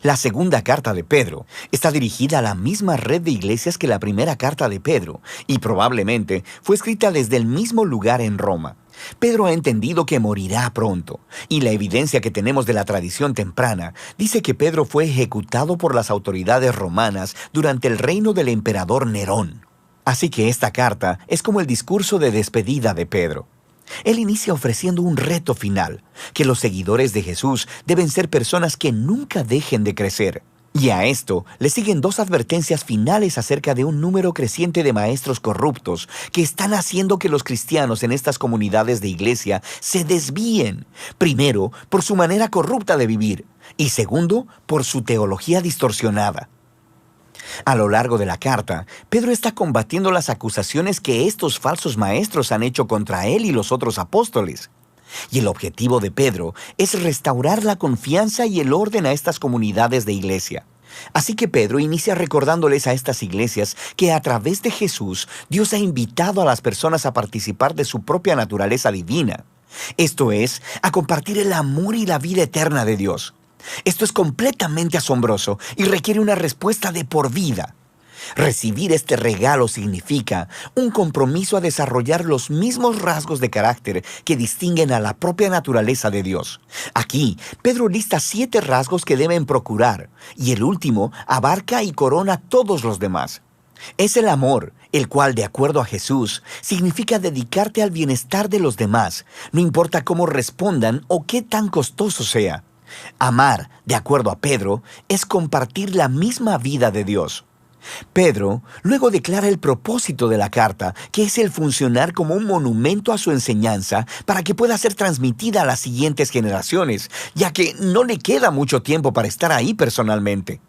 La segunda carta de Pedro está dirigida a la misma red de iglesias que la primera carta de Pedro, y probablemente fue escrita desde el mismo lugar en Roma. Pedro ha entendido que morirá pronto, y la evidencia que tenemos de la tradición temprana dice que Pedro fue ejecutado por las autoridades romanas durante el reino del emperador Nerón. Así que esta carta es como el discurso de despedida de Pedro. Él inicia ofreciendo un reto final, que los seguidores de Jesús deben ser personas que nunca dejen de crecer. Y a esto le siguen dos advertencias finales acerca de un número creciente de maestros corruptos que están haciendo que los cristianos en estas comunidades de iglesia se desvíen. Primero, por su manera corrupta de vivir, y segundo, por su teología distorsionada. A lo largo de la carta, Pedro está combatiendo las acusaciones que estos falsos maestros han hecho contra él y los otros apóstoles. Y el objetivo de Pedro es restaurar la confianza y el orden a estas comunidades de iglesia. Así que Pedro inicia recordándoles a estas iglesias que a través de Jesús, Dios ha invitado a las personas a participar de su propia naturaleza divina. Esto es, a compartir el amor y la vida eterna de Dios. Esto es completamente asombroso y requiere una respuesta de por vida. Recibir este regalo significa un compromiso a desarrollar los mismos rasgos de carácter que distinguen a la propia naturaleza de Dios. Aquí, Pedro lista 7 rasgos que deben procurar, y el último abarca y corona todos los demás. Es el amor, el cual, de acuerdo a Jesús, significa dedicarte al bienestar de los demás, no importa cómo respondan o qué tan costoso sea. Amar, de acuerdo a Pedro, es compartir la misma vida de Dios. Pedro luego declara el propósito de la carta, que es el funcionar como un monumento a su enseñanza para que pueda ser transmitida a las siguientes generaciones, ya que no le queda mucho tiempo para estar ahí personalmente.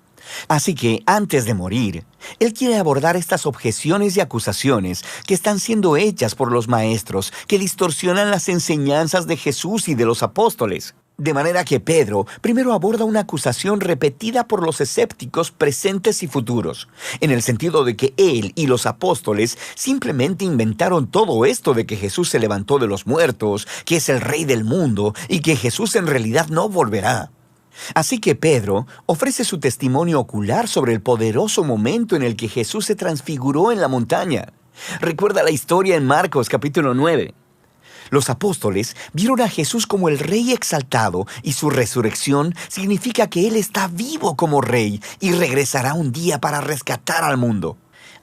Así que, antes de morir, él quiere abordar estas objeciones y acusaciones que están siendo hechas por los maestros que distorsionan las enseñanzas de Jesús y de los apóstoles. De manera que Pedro primero aborda una acusación repetida por los escépticos presentes y futuros, en el sentido de que él y los apóstoles simplemente inventaron todo esto de que Jesús se levantó de los muertos, que es el Rey del mundo y que Jesús en realidad no volverá. Así que Pedro ofrece su testimonio ocular sobre el poderoso momento en el que Jesús se transfiguró en la montaña. Recuerda la historia en Marcos capítulo 9. Los apóstoles vieron a Jesús como el Rey exaltado y su resurrección significa que Él está vivo como Rey y regresará un día para rescatar al mundo.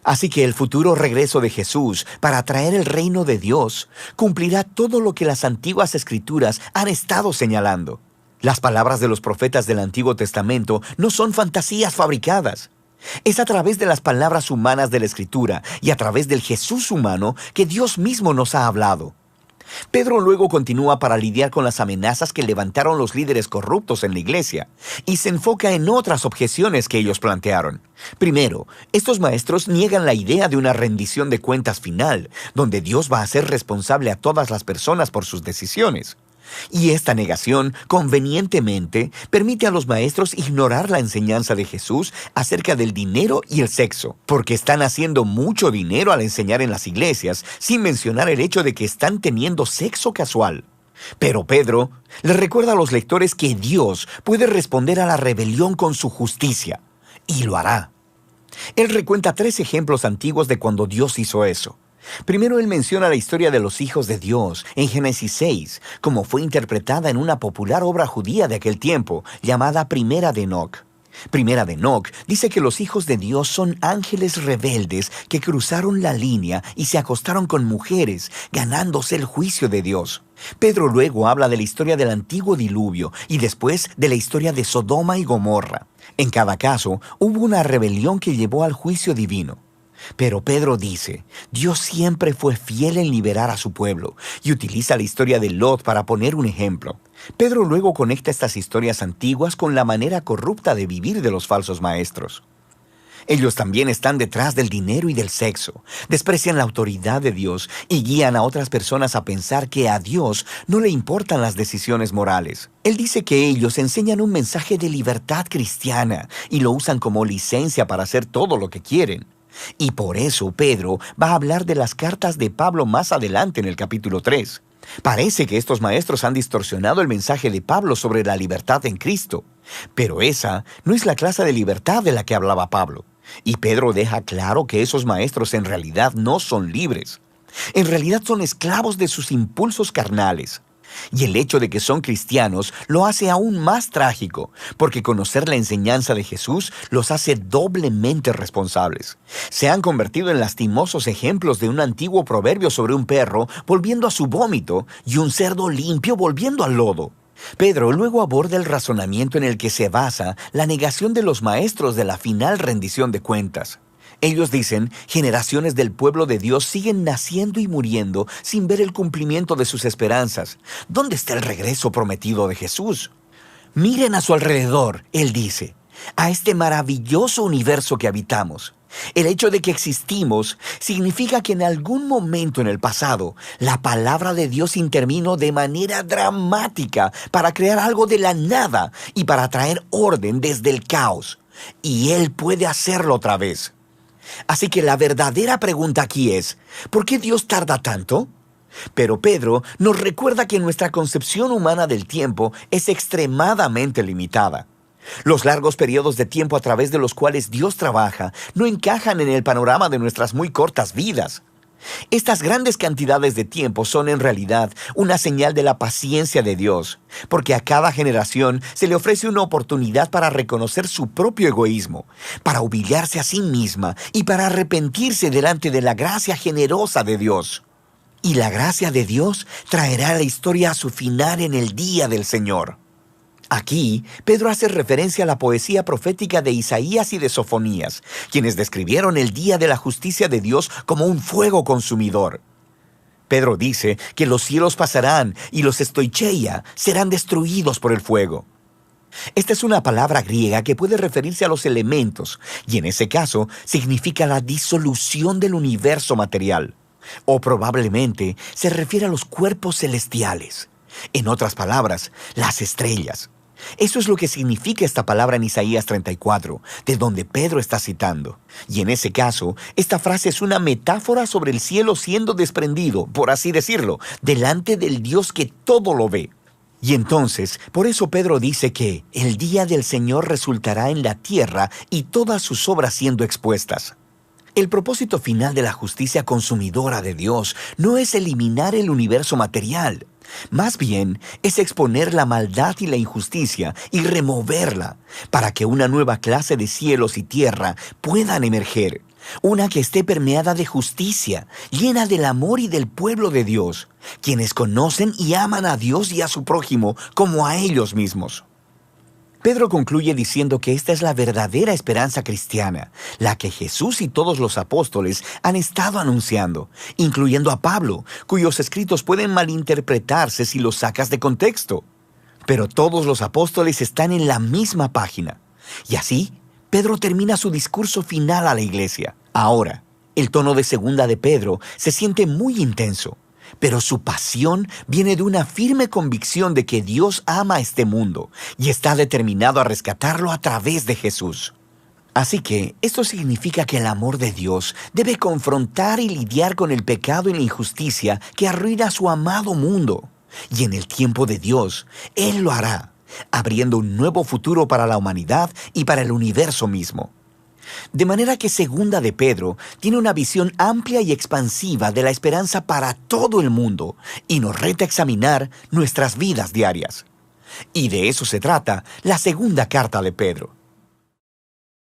Así que el futuro regreso de Jesús para traer el reino de Dios cumplirá todo lo que las antiguas escrituras han estado señalando. Las palabras de los profetas del Antiguo Testamento no son fantasías fabricadas. Es a través de las palabras humanas de la Escritura y a través del Jesús humano que Dios mismo nos ha hablado. Pedro luego continúa para lidiar con las amenazas que levantaron los líderes corruptos en la iglesia y se enfoca en otras objeciones que ellos plantearon. Primero, estos maestros niegan la idea de una rendición de cuentas final, donde Dios va a ser responsable a todas las personas por sus decisiones. Y esta negación, convenientemente, permite a los maestros ignorar la enseñanza de Jesús acerca del dinero y el sexo, porque están haciendo mucho dinero al enseñar en las iglesias, sin mencionar el hecho de que están teniendo sexo casual. Pero Pedro les recuerda a los lectores que Dios puede responder a la rebelión con su justicia, y lo hará. Él recuenta 3 ejemplos antiguos de cuando Dios hizo eso. Primero, él menciona la historia de los hijos de Dios en Génesis 6, como fue interpretada en una popular obra judía de aquel tiempo, llamada Primera de Enoc. Primera de Enoc dice que los hijos de Dios son ángeles rebeldes que cruzaron la línea y se acostaron con mujeres, ganándose el juicio de Dios. Pedro luego habla de la historia del antiguo diluvio y después de la historia de Sodoma y Gomorra. En cada caso, hubo una rebelión que llevó al juicio divino. Pero Pedro dice, Dios siempre fue fiel en liberar a su pueblo y utiliza la historia de Lot para poner un ejemplo. Pedro luego conecta estas historias antiguas con la manera corrupta de vivir de los falsos maestros. Ellos también están detrás del dinero y del sexo, desprecian la autoridad de Dios y guían a otras personas a pensar que a Dios no le importan las decisiones morales. Él dice que ellos enseñan un mensaje de libertad cristiana y lo usan como licencia para hacer todo lo que quieren. Y por eso Pedro va a hablar de las cartas de Pablo más adelante en el capítulo 3. Parece que estos maestros han distorsionado el mensaje de Pablo sobre la libertad en Cristo. Pero esa no es la clase de libertad de la que hablaba Pablo. Y Pedro deja claro que esos maestros en realidad no son libres. En realidad son esclavos de sus impulsos carnales. Y el hecho de que son cristianos lo hace aún más trágico, porque conocer la enseñanza de Jesús los hace doblemente responsables. Se han convertido en lastimosos ejemplos de un antiguo proverbio sobre un perro volviendo a su vómito y un cerdo limpio volviendo al lodo. Pedro luego aborda el razonamiento en el que se basa la negación de los maestros de la final rendición de cuentas. Ellos dicen, generaciones del pueblo de Dios siguen naciendo y muriendo sin ver el cumplimiento de sus esperanzas. ¿Dónde está el regreso prometido de Jesús? Miren a su alrededor, él dice, a este maravilloso universo que habitamos. El hecho de que existimos significa que en algún momento en el pasado, la palabra de Dios intervino de manera dramática para crear algo de la nada y para traer orden desde el caos. Y Él puede hacerlo otra vez. Así que la verdadera pregunta aquí es, ¿por qué Dios tarda tanto? Pero Pedro nos recuerda que nuestra concepción humana del tiempo es extremadamente limitada. Los largos periodos de tiempo a través de los cuales Dios trabaja no encajan en el panorama de nuestras muy cortas vidas. Estas grandes cantidades de tiempo son en realidad una señal de la paciencia de Dios, porque a cada generación se le ofrece una oportunidad para reconocer su propio egoísmo, para humillarse a sí misma y para arrepentirse delante de la gracia generosa de Dios. Y la gracia de Dios traerá la historia a su final en el día del Señor. Aquí, Pedro hace referencia a la poesía profética de Isaías y de Sofonías, quienes describieron el día de la justicia de Dios como un fuego consumidor. Pedro dice que los cielos pasarán y los estoicheia serán destruidos por el fuego. Esta es una palabra griega que puede referirse a los elementos, y en ese caso significa la disolución del universo material. O probablemente se refiere a los cuerpos celestiales. En otras palabras, las estrellas. Eso es lo que significa esta palabra en Isaías 34, de donde Pedro está citando. Y en ese caso, esta frase es una metáfora sobre el cielo siendo desprendido, por así decirlo, delante del Dios que todo lo ve. Y entonces, por eso Pedro dice que el día del Señor resultará en la tierra y todas sus obras siendo expuestas. El propósito final de la justicia consumidora de Dios no es eliminar el universo material. Más bien, es exponer la maldad y la injusticia y removerla para que una nueva clase de cielos y tierra puedan emerger. Una que esté permeada de justicia, llena del amor y del pueblo de Dios, quienes conocen y aman a Dios y a su prójimo como a ellos mismos. Pedro concluye diciendo que esta es la verdadera esperanza cristiana, la que Jesús y todos los apóstoles han estado anunciando, incluyendo a Pablo, cuyos escritos pueden malinterpretarse si los sacas de contexto. Pero todos los apóstoles están en la misma página. Y así, Pedro termina su discurso final a la iglesia. Ahora, el tono de segunda de Pedro se siente muy intenso. Pero su pasión viene de una firme convicción de que Dios ama a este mundo y está determinado a rescatarlo a través de Jesús. Así que esto significa que el amor de Dios debe confrontar y lidiar con el pecado y la injusticia que arruina su amado mundo. Y en el tiempo de Dios, Él lo hará, abriendo un nuevo futuro para la humanidad y para el universo mismo. De manera que segunda de Pedro tiene una visión amplia y expansiva de la esperanza para todo el mundo y nos reta a examinar nuestras vidas diarias. Y de eso se trata la segunda carta de Pedro.